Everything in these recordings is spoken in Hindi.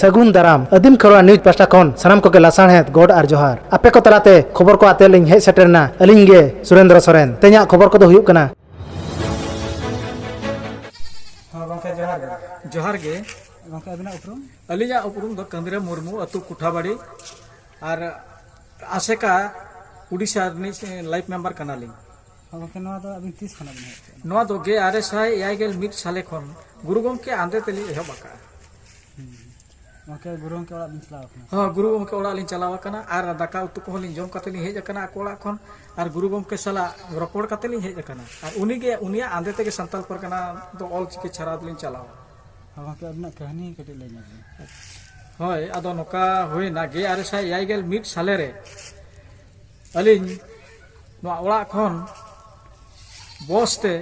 सगुन दाराम आदिम खरवा न्यूज पास्टा खन सानाम को लासाणहेत गोड आर जोहार आपे को तलाते खबर को आते लिंग हे सेटरना अलिंग गे सुरेंद्र सोरेन ते냐 खबर को दो हुयुक कना हाँ गंके जोहार गे गंके अबिना उपरुम अलिया उपरुम दो कंद्रे मुर्मू अतु कुठाबाड़ी और आसेका उड़ीसा लाइफ मेंबर कनाली गंके नवा दो अबिन 30 खाना बिना नवा दो गे आरे साय याइगेल मिट साले खन गुरु गंके आंदे तेली एहब आका गंके गुरु गंके ओड़ा बिन चलाव कना हां गुरु गंके ओड़ा लिन चलाव कना और दाका उतु को लिन जम कते लिन हेज कना कोड़ा खन और गुरु गंके सला रपड़ कते लिन हेज कना और उनी उनिया आंदे तेगे संताल परगना दो ऑल चिके छारा लिन चलाव गंके अबिना कहानी कटे लैना हय आदो नोका होय ना गे आरे साय याइगेल मिट साले रे अलिन नोआ ओड़ा खन बसते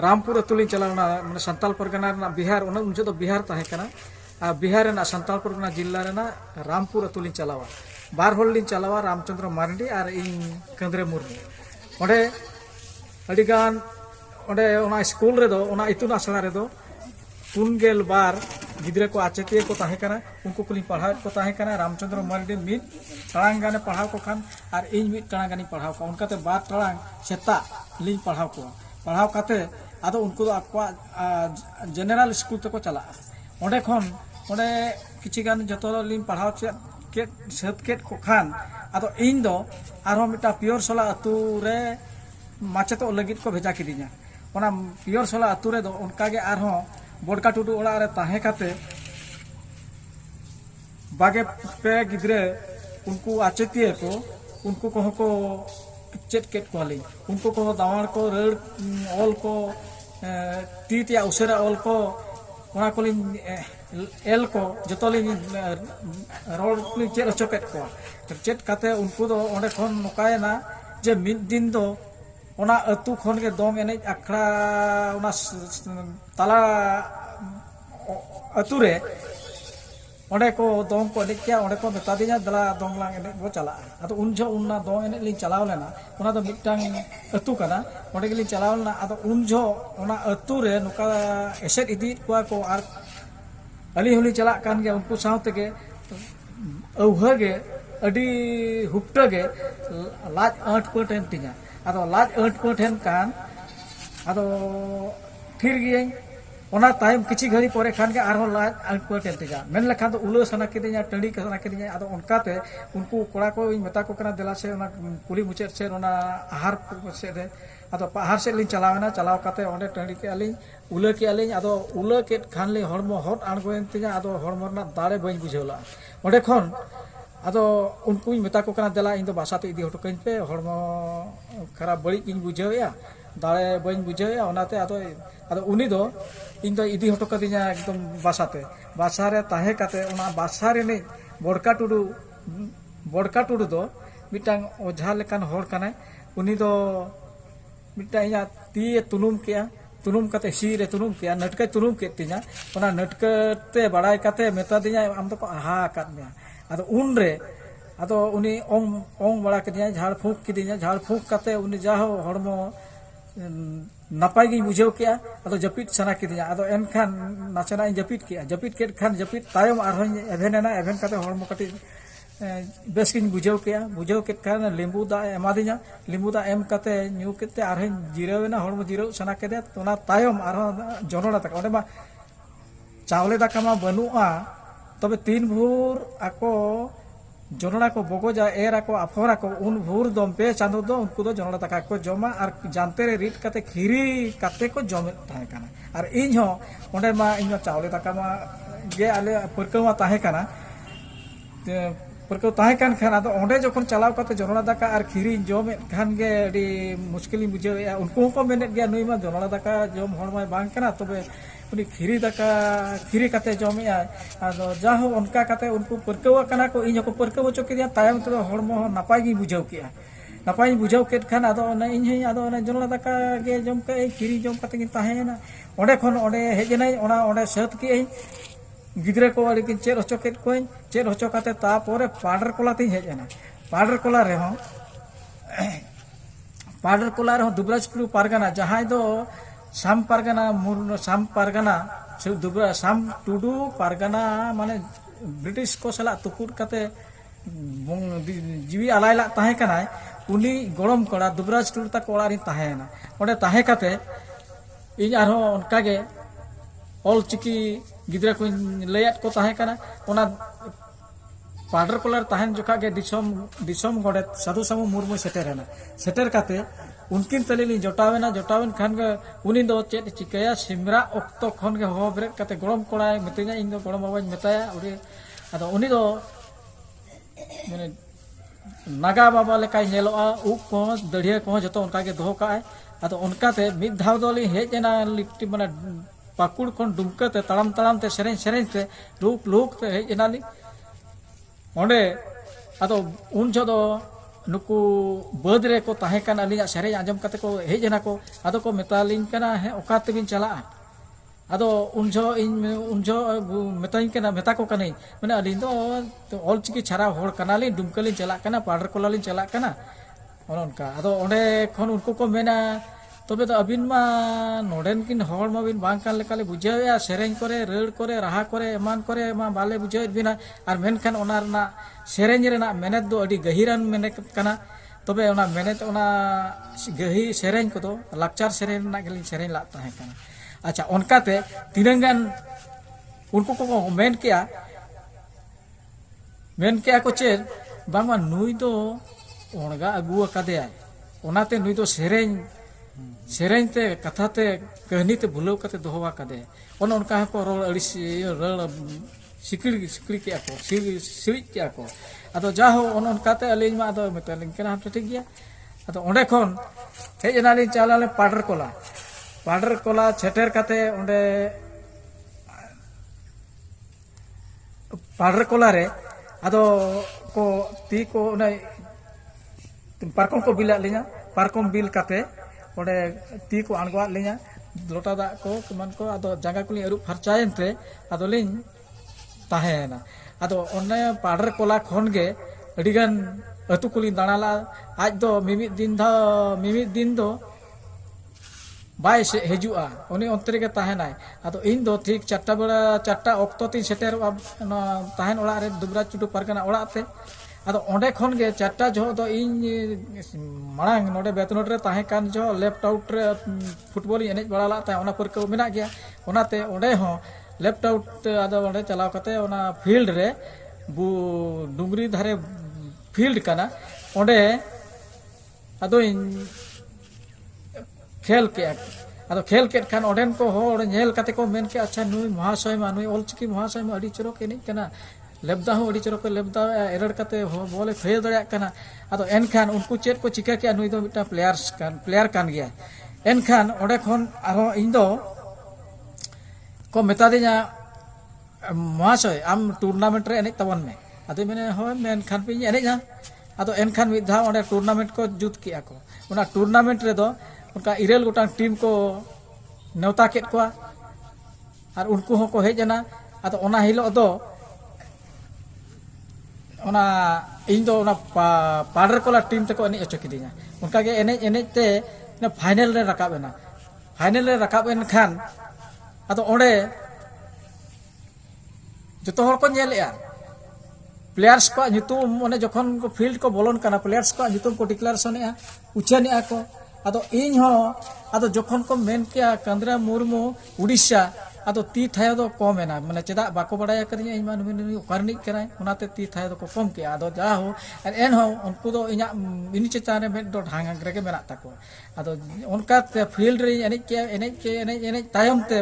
रामपुर अतुलिन चलावना माने संताल परगना बिहार उन मुझे तो बिहार ताहे कना आ बिहार ना संताल परगना जिला रेना रामपुर अतुलिन चलावा बार होलिन चलावा रामचंद्र मारडी और इन कंद्रे मुर्मू ओडे अडिगान ओडे ओना स्कूल रे दो ओना इतुन आसला रे दो 3 बार गिद्रे को आचेतिया को ताहे कना उनको कुलिन पढ़ाव को ताहे कना रामचंद्र मारडी मिट टांग गाने पढ़ाव को खान और इन मिट टांग गानी पढ़ाव को उनकाते 12 टांग सेता लिन पढ़ाव को पढ़ाव काते आदो उनको दो आपको जनरल स्कूल तक चला ओडे खन ओडे किछि गान जतो लिन पढ़ाव के सेत केट को खान आदो इन दो आरो मिटा पियोर सोला अतु रे माचेतो लगित को भेजा किदिया ओना पियोर सोला अतु रे दो उनका गे आरो बोडका टुडू ओड़ा रे ताहे काते बागे पे गिद्रे उनको आचेतिए को उनको को चेट केट को हली उनको को दावण को रड़ ऑल को तीतिया उसेरा ऑल को ओना को एल को जतोली रोड को चेट चोकेट को चेट काते उनको दो ओंडे खन नोकायना जे मिद दिन दो ओना अतु खन के दोंग एने अखड़ा ओना ताला अतु रे ओंडे को दोंग को देखिया ओंडे को मेता दिया दला दोंग लांग एने को चला आतो उनजो उन्ना दोंग एने लिन चलाव लेना ओना दो मिटांग अतु कना ओंडे लिन चलाव लेना आतो उनजो ओना अतु रे नुका एसेट इदी को आर अली होली चला कान गे उनको साउते के औहा गे अडी हुक्टा गे लाज 8% तिना आतो लाज 8% कान आतो फिर गे ओना टाइम किछि घड़ी परे खान के आरो लाज 8% तिना मेन लखान तो उलो सना के दिया टंडी के सना के दिया आतो उनकाते उनको कोड़ा को मेता को कना देला से ओना कुली मुचेर से ओना आहार से रे आतो आहार से लिन चलावना चलाव काते ओंडे टंडी के अली उला के अली आदो उला के खान ले हरमो हट आणगोयन तिया आदो हरमोरना दाड़े बई बुझेवला ओंडे खन आदो उनको मेता को कना देला इन दो बासाते इदी हटो कइन पे हरमो खराब बड़ी किन बुझेवया दाड़े बई बुझेवया ओनाते आदो उनी दो इन दो इदी हटो कदिया एकदम बासाते बासारे ताहे काते ओना बासारे ने बोडका टुडू दो मिटांग ओझा लेकान हर काने उनी दो मिटा इया ती तुनुम किया तुनुम कते सी रे तुनुम किया नटके तुनुम के तिया ओना नटकते बड़ाई कते मेता दिया आम तो आहा काट मिया आदो उन रे आदो उनी ओंग बड़ा के दिया झाड़ फूक के दिया झाड़ फूक कते उनी जाहो हड़मो नपाय गी बुझेव किया आदो जपित सना के दिया आदो एनखान नाचना जपित किया जपित के खान जपित तायम आरहन एभेनना एभेन कते हड़मो कटी बेस किन बुझेव के खान लिंबू दा एमा दिया लिंबू दा एम कते न्यू केते आरहन जिरावेना हड़मो जिराव सना के दे तोना तायम आरहन जनोड़ा तक ओंडे मा चावले दाका मा बनुआ तबे 3 भूर आको जनोड़ा को बगोजा एरा को आफोरा को उन भूर दम पे चांदो दो उनको दो जनोड़ा दाका को जमा और जानते रे रीट कते खीरी कते को जमे ताहे काना और इन हो ओंडे मा इन चावले दाका मा गे आले परको मा ताहे काना परको ताहे कान खान आदो ओंडे जखन चलाव कते जनोड़ा दाका और खीरी जमे खान गे अडी मुश्किल बुझे उनको को मेनेट गया नुई मा जनोड़ा दाका जम हड़मा बांग काना तबे उनी खीरी दाका खीरी कते जमे आदो जाहो उनका कते उनको परकवा कना को इन को परकव चो के तायम तो हड़मो नापाय गी बुझाव किया नापाय बुझाव के खान आदो इन हे आदो जनोड़ा दाका गे जम के खीरी जम कते गी ताहेना ओंडे खन ओंडे हेजनाई ओना ओंडे सत के गिद्रे को अड़ी चेर होचो के कोई चेर होचो काते तापोरे पाडर कोला ती हेजना पाडर कोला रे दुबराजपुर पारगाना जहां दो साम पारगाना से दुबरा साम टुडू पारगाना माने ब्रिटिश को सला तुकुट कते जीवी आलाय ला ताहे कनाय उनी गरम कड़ा दुबराज टुडू तक ओड़ा रिन ताहेना ओंडे ताहे कते इन आरो उनका गे ऑल चिकी गिद्रा को लैयात को ताहे कना ओना पाडर कलर ताहन जोखा गे दिसम गोडे साधु सामू मुर्मू सेटेरना सेटर कते उनकिन तलेली जोटावेना जोटावेन खान गे उनी दो चेत चिकाया सिमरा ऑक्तो खन गे हो ब्रेक कते गरम कोड़ाय मितेना इन दो गरम बाबाज मेताया उडी आदो उनी दो माने नागा बाबा लेकाय नेलोआ उप को दढ़िया को जतो उनका गे दोहो काय आदो उनकाते मिद धाव दोली हेजेना लिट्टी माने पाकुड़ खन दुमकते तड़म तड़म ते सेरें सेरें ते लुक लुक ते हेजेना ली ओंडे आदो उन जदो नुकु बद रे को ताहे कान अलिया सेरें आंजम कते को हेजेना को आदो को मेतालिन कना हे ओकाते बिन चला आदो उनजो मेताइन कना मेता को कने माने अलिन दो ऑल चिकी छारा होड़ कनाली दुमकलिन चला कना पाडर कोलालिन चला कना ओनका आदो ओंडे खन उनको को मेना तबे तो अबिन मा नोडेन किन होड़ मा बिन बांग कान लेकाले बुझाया सेरें करे रड़ करे राहा करे एमान करे मा बाले बुझाय बिना आर मेनखान ओना रना सेरें रेना मेनेत दो अडी गहिरान मेनेत कना तबे ओना मेनेत ओना गही सेरें को दो लाकचार सेरें ना गेलिन सेरें ला ताहे कना अच्छा उनकाते तिनंगान उनको को मेन किया को चेर बांगमा नुई दो ओणगा अगु कादे ओनाते नुई दो सेरें ते कथा ते कहनी ते भुलाव कते दोहवा कादे ओन उनका को रोल अड़िस रल सिकड़ी के को सिड़ी के को आदो जाहो ओन उनकाते अलिन मा आदो मेतालिन केना हम ठीक गया आदो ओंडे खन हेजनालिन चालाले पाडर कोला छेटर कते ओंडे पाडर कोला रे आदो को ती को ओने पारकम को बिला लिया पारकम बिल कते ओंडे ती को आणगवा लिया लोटा दा को कमान को आदो जांगा कुली अरु फरचायन ते आदो लिन ताहेना आदो ओने पाडर कोला खन गे अडिगान अतु कुली दाणाला आज दो मिमित दिन दो बाय से हजुआ उनी अंतरे के ताहेनाय आदो इन दो ठीक चारटा ऑक्तो तीन सेटर ताहेन ओड़ा रे दुबराज टुडू पारगना ओड़ा ते आदो ओंडे खन गे चारटा जो दो इन मांग नोडे बेतनोट रे ताहे कान जो लेफ्ट आउट रे फुटबॉल एनेज बड़ाला ता ओना पर को मेना गया ओनाते ओंडे हो लेफ्ट आउट आदो ओंडे चलाव कते ओना फील्ड रे बु डुंगरी धारे फील्ड कना ओंडे आदो इन खेल के आदो खेल के खान ओडेन को होड़ नेल कते को मेन के अच्छा नुई महाशय मा नुई ऑलचिकी महाशय मा अडी चोरो के नहीं कना लेबदा हो अडी चोरो के लेबदा एरड़ कते हो बोले फे दड़या कना आदो एन खान उनको चेत को चिका के नुई दो मिटा प्लेयर कान गया एन खान ओडे खन आरो इन दो को मेता दिया महाशय आम टूर्नामेंट रे एने तवन में आदो मेने हो मेन खान पे एने जा आदो एन खान मिद धा ओडे टूर्नामेंट को जुत किया को ओना टूर्नामेंट रे दो उनका इरेल गोटांग टीम को नेवता केट को और उनको होको हेजना आदो ओना हिलो दो ओना इन दो ओना पाडर कोला टीम तको एने अचो किदिया उनका गे एने ते फाइनल रे रकाब एन खान आदो ओंडे जतो हर को नेलेया प्लेयर्स को नितुम ओने जखन को फील्ड को बोलन कना प्लेयर्स को नितुम को डिक्लेरेशन ए उछानिया को आदो इन हो आदो जखन को मेन किया कंद्रा मुर्मू उड़ीसा आदो ती थायो दो कम एना माने चेदा बाको बडाया करिया इन मान नुई ओकारनी कराय ओनाते ती थायो दो को कम के आदो जा हो एन हो उनको दो इना इनि चेतान रे मेड दो ढांग रेगे मेना ताको आदो उनका ते फील्ड रे एने तायम ते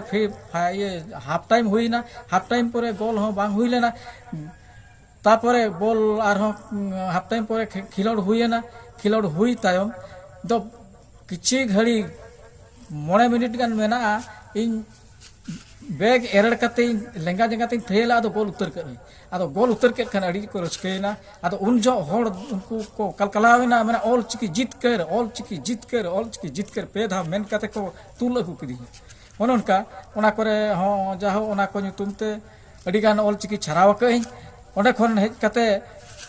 ये हाफ टाइम हुईना हाफ टाइम परे गोल हो बांग हुई लेना तापरे बॉल आर हो हाफ टाइम परे खिलोड हुईना खिलोड हुई तायम दो किछि घड़ी 9 मिनट गान मेना इन बैग एरड़ कते लेंगा जंगा तीन थेला आदो गोल उतर के खान अड़ी को रस्केना आदो उन जो होड़ उनको को कलकलावेना माने ऑल चिकी जीत कर पे धा मेन कते को तुल अगु किदी ओनका ओना करे हो जाहो ओना को नुतुमते अड़ी गान ऑल चिकी छराव कई ओंडे खन हेज कते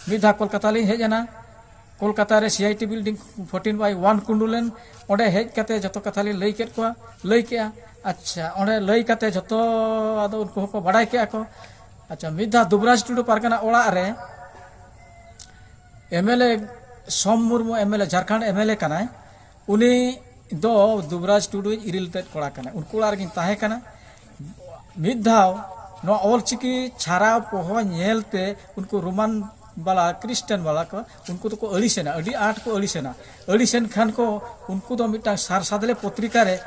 मिधा कोलकाता लिन हेजना कोलकाता रे सीआईटी बिल्डिंग 14/1 कुंडुलेन ओंडे हेज कते जतो कथा लिन लई केत को लई केया अच्छा ओंडे लई कते जतो आदो उनको को बड़ाई केया को अच्छा मिधा दुबराज टुडू पारगाना ओड़ा रे एमएलए सोम मुर्मू एमएलए झारखंड एमएलए कनाय उनी दो दुबराज टुडू इरिल तेट कोड़ा कना उनको ओड़ा रेगिन ताहे कना मिधाव नो ऑलचिकी छाराव पोहो नेलते उनको रोमान वाला क्रिश्चियन वाला को उनको तो को अड़ीसेना अड़ी आठ को अड़ीसेन खान को उनको तो मिटा सार सादले पत्रिका रे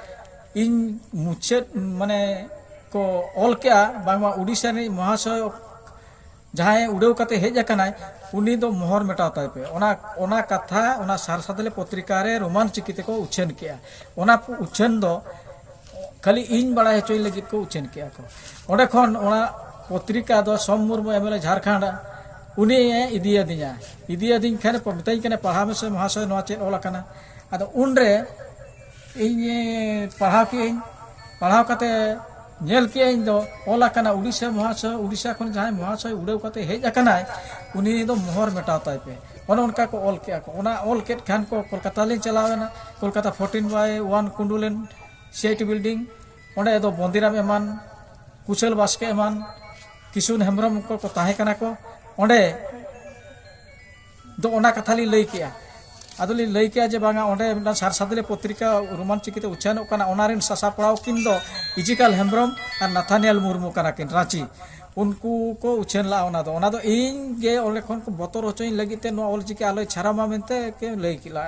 इन मुचे माने को ऑल क्या बांगवा उड़ीसा ने महाशय जहाँ उड़ेव कते हेज अकानाय उनी दो मोहर मेटावताय पे ओना कथा ओना सार सादले पत्रिका रे रोमान चिकिते को उछेन किया ओना उछेन दो खाली इन बड़ा हेचोय लगित को उछेन किया को ओंडे खन ओना पत्रिका दो सोम मुर्मू एमएलए झारखंड उनी इदिया दिन खाने मिताई कने पढ़ा में से महाशय नोआ चेद ओला कना आदो उनरे इन पढ़ाव कते नेल के इन दो ओला कना उड़ीसा खन जहां महाशय उड़ेव कते हेज अकानाय उनी दो मोहर मेटावताय पे ओना उनका को ऑल के को ओना ऑल केट खान को कोलकाता लिन चलावेना कोलकाता 14/1 कुंडुलेन सीआईटी बिल्डिंग ओंडे दो बंदिराम एमान कुशल बास्के एमान किशुन हेमब्रम को ताहे कना को ओंडे दो ओना कथा ली लई किया आदोली लई किया जे बांगा ओंडे मिटा सार सादले पत्रिका रोमान चिकिते उछानो कना ओनारिन सासा पड़ाव किन दो इजिकल हेमब्रम और नाथानियल मुर्मू कना किन रांची उनको को उछेन ला ओना दो इन गे ओले खन को बतर होचोइन लगिते नो ऑल चिके आलोय छारामा मेनते के लई किला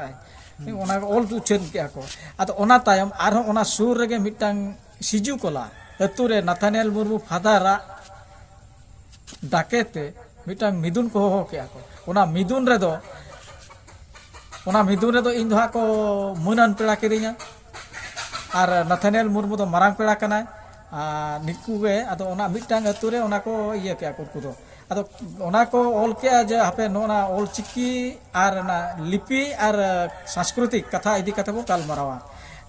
ओना ऑल उछेन किया को आदो ओना तायम आरो ओना सुर रेगे मिटांग सिजु कोला अतुरे नाथानियल मुर्मू फादारा डाकेते मिटांग मिदुन को हो किया को ओना मिदुन रे दो इन दो को मुनान पेड़ा किरिया और नाथानियल मुर्मू दो मारांग पेड़ा कनाय निकुगे आदो ओना मिटांग अतुरे ओना को इया किया को दो आदो ओना को ऑल किया जे हापे नोना ऑल चिकी और ना लिपि और सांस्कृतिक कथा इदी कथा बो गालमारावा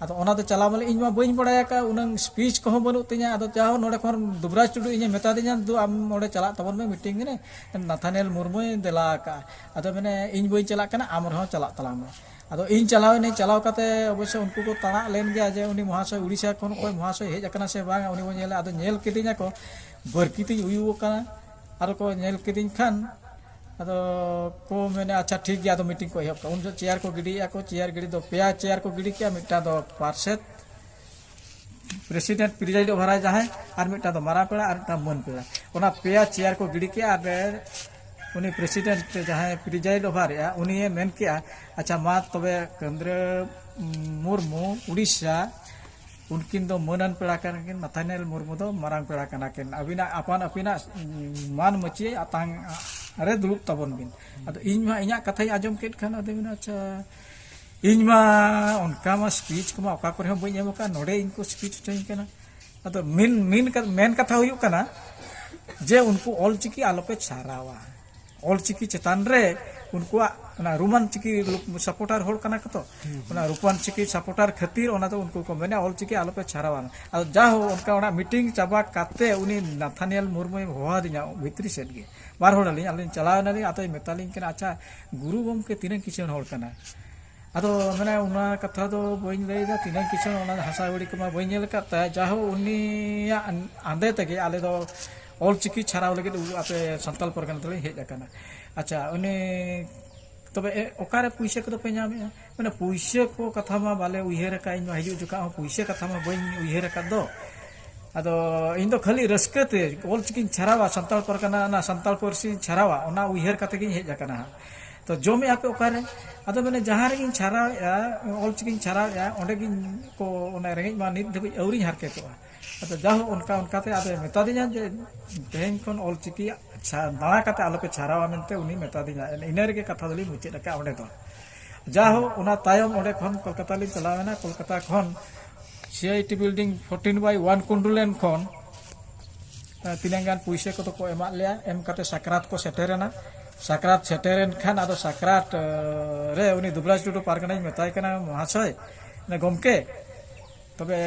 आदो ओना दो चला माले इनमा बइन बड़ाया का उनंग स्पीच को बनु तिया आदो जाओ नोडे खन दुबराज टुडू इने मेता दिया दो आम नोडे चला तबन में मीटिंग ने नाथानियल मुर्मू देला का आदो मैंने इन बइन चला कना आम रहो चला तला में आदो इन चलाव नहीं चलाव कते अवश्य उनको को ताना लेन गया जे उनी महाशय उड़ीसा खन कोई महाशय हेज अकना से बांग उनी बन नेला आदो नेल किदिया को बरकिति उयु कना आरो को नेल किदिन खान आदो को मैंने अच्छा ठीक गया तो मीटिंग को एहब का उन चेयर को गिडिया को चेयर गिडी दो पेया चेयर को गिडी किया मिटा दो पार्षद प्रेसिडेंट प्रिजाइड ओभारा जहां और मिटा दो मारा पेड़ा और मिटा मन पेड़ा ओना पेया चेयर को गिडी किया और उनी प्रेसिडेंट जहां प्रिजाइड ओभारा उनी मेन किया अच्छा मा तबे केंद्र मुर्मू उड़ीसा उनकिन दो मनन पेड़ा कनकिन नाथानियल मुर्मू दो मारांग पेड़ा कनाकिन अबिना अपन अपिना मान मचिए आतांग अरे दुलुप तबन बिन अदो इनमा इया कथाई आजम केट खान अदे बिना अच्छा इनमा उनका मा स्पीच को मा ओका करे हम बइन एमका नोडे इनको स्पीच चोइन कना अदो मेन कथा हुयु कना जे उनको ऑल चिकी आलोपे छारावा ऑल चिकी चेतान रे उनको ना रोमान चिकी सपोर्टर होल कना कतो ना रूपान चिकी सपोर्टर खातिर ओना तो उनको को मेने ऑल चिकी आलोपे छारावा अदो जाहो उनका ओना मीटिंग चाबा काते उनी नाथानियल मुर्मू होवा दिना भितरी सेट गे बार होड़ाली आलिन चलावनाली आतो मेतालिन कना अच्छा गुरु गमके तिना किछन होल कना आदो माने उना कथा दो बइन लैदा तिना किछन ओना हासा बड़ी को मा बइन नेल काता जाहो उनी आंदे तगे आले दो ऑल चिकी छाराव लगे आपे संताल परगना तले हेज अकाना अच्छा उनी तबे ओकारे पुइसे को पे नामे माने पुइसे को कथा मा बाले उइहेर का इन हिजु जुका पुइसे कथा मा बइन उइहेर का दो आदो इन दो खाली रस्कते ऑल चिकी छारावा संताल परगना ना संताल परसी छारावा ओना उइहेर कते गिन हेज अकाना तो जोमे आपे ओकारे आदो माने जहां रे गिन छाराव या ऑल चिकी छाराव या ओंडे गिन को ओना रेंगे मा नित धबि औरी हारके तो आदो जाहो उनकाते आदो मेता दिया जे तेहन खन ऑल चिकी दाड़ा काते आलोपे छारावा मेनते उनी मेता दिया इना रे कथा दली मुचेद का ओंडे तो जाहो ओना तायम ओंडे खन कोलकाता लिन चलावेना कोलकाता खन सीआईटी बिल्डिंग 14/1 कुंडुलेन खन तिनांगान पुइसे को तो को एमा लिया एम काते सकरात को सेटेरेना सकरात सेटेरेन खान आदो सकरात रे उनी दुबराज टुडू पारगना मेताय कना महाशय ने गमके तबे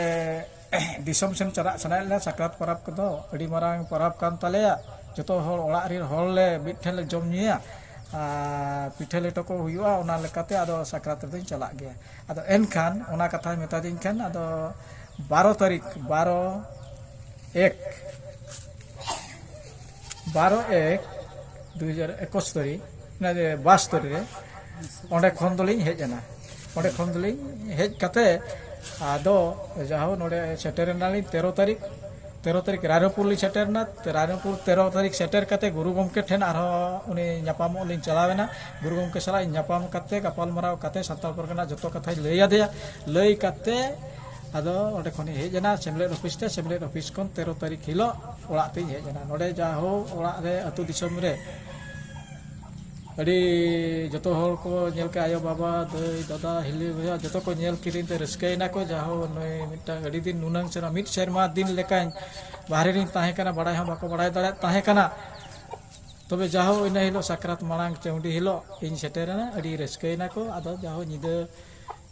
दिसम सेम चरा सनायला सकरात परब को दो अडी मारांग परब कान तलेया जतो होल ओड़ा रि होल ले बिठेल जम निया पिठे लेटो को हुआ ओना लेकाते आदो सकरात रे चला गया आदो एनखान ओना कथा मेता दिन खान आदो 12 तारीख 12/1 12/1/2021 22 रे onde khon dolin hej ana onde khon dolin hej kate ado jaho node seterenali 13 tarik Ranapur li seterna Ranapur 13 tarik seter kate guru gomke ठेन आरो उनी ᱧᱟᱯᱟᱢᱚᱜ ᱞᱤᱧ ᱪᱟᱞᱟᱣᱮᱱᱟ ᱜᱩᱨᱩ ᱜᱚᱢᱠᱮ ᱥᱟᱞᱟᱜ ᱧᱟᱯᱟᱢ ᱠᱟᱛᱮ ᱜᱟᱯᱟᱞᱢᱟᱨᱟᱣ ᱠᱟᱛᱮ ᱥᱟᱱᱛᱟᱲ ᱯᱟᱨᱜᱟᱱᱟ ᱡᱚᱛᱚ ᱠᱟᱛᱷᱟᱭ ᱞᱟᱹᱭ ᱟᱫᱮᱭᱟ ᱞᱟᱹᱭ ᱠᱟᱛᱮ ᱟᱫᱚ ᱚᱸᱰᱮ ᱠᱷᱚᱱ ᱦᱮᱡ ᱮᱱᱟ ᱥᱮᱢᱞᱮᱫ ᱚᱯᱷᱤᱥ ᱠᱷᱚᱱ 13 ᱛᱟᱹᱨᱤᱠᱷ ᱦᱤᱞᱳᱜ ᱚᱲᱟᱜ ᱛᱤᱧ ᱦᱮᱡ ᱮᱱᱟ ᱱᱚᱰᱮ ᱡᱟᱦᱳ ᱚᱲᱟᱜ ᱨᱮ ᱟᱹᱛᱩ ᱫᱤᱥᱚᱢ ᱨᱮ ᱟᱹᱰᱤ ᱡᱚᱛᱚ ᱦᱚᱲ ᱠᱚ ᱧᱮᱞ ᱠᱮ ᱟᱭᱳ ᱵᱟᱵᱟ ᱫᱟᱹᱭ ᱫᱟᱫᱟ ᱦᱤᱞᱤ ᱵᱚᱭᱦᱟ ᱡᱚᱛᱚ ᱠᱚ ᱧᱮᱞ ᱠᱤᱫᱤᱧ ᱛᱮ ᱨᱟᱹᱥᱠᱟᱹᱭᱮᱱᱟ ᱠᱚ ᱡᱟᱦᱳ ᱱᱩᱭ ᱢᱤᱫᱴᱟᱝ ᱟᱹᱰᱤ ᱫᱤᱱ ᱱᱩᱱᱟᱹᱝ ᱥᱮᱨᱢᱟ ᱢᱤᱫ ᱥᱮᱨᱢᱟ ᱫᱤᱱ ᱞᱮᱠᱟᱧ ᱵᱟᱦᱨᱮ ᱨᱤᱧ ᱛᱟᱦᱮᱸ ᱠᱟᱱᱟ ᱵᱟᱲᱟᱭ ᱦᱚᱸ ᱵᱟᱠᱚ ᱵᱟᱲᱟᱭ ᱫᱟᱲᱮᱭᱟᱜ ᱛᱟᱦᱮᱸ ᱠᱟᱱᱟ तबे जाहो इन हिलो साक्रात मांग चौंडी हिलो इन सेटेरना अड़ी रस्कैना को आदो जाहो निदे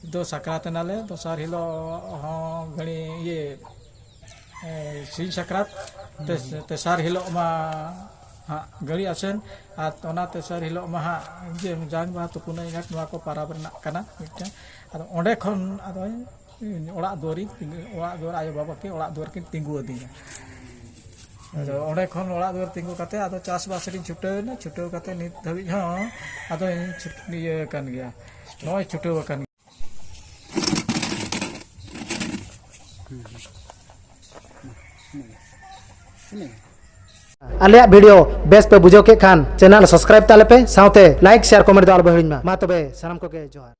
दो साक्रात नाले दोसार हिलो गणी ये सिन साक्रात तेसार हिलो मा गड़ी आसेन आना तेसार हिलो मा जे जांग बा तुपुना इनाक नवा को पाराब रनाक काना मिटन आदो ओंडे खन आदो ओड़ा दुआरी ओड़ा दुआर आयो बाबा के ओड़ा दुआर किन तिंगु अदिया आदो ओंडे खन ओड़ा दुआर तिंगु काते आदो चास बास रिन छुटेना छुटेव काते नित धबी हां आदो छुटनिए कान गया नय छुटेव कान आलिया वीडियो बेस पे बुझो के खान चैनल सब्सक्राइब ताले पे साउते लाइक शेयर कमेंट दो आलो बहिड़िन मा तबे सलाम को के जोहार।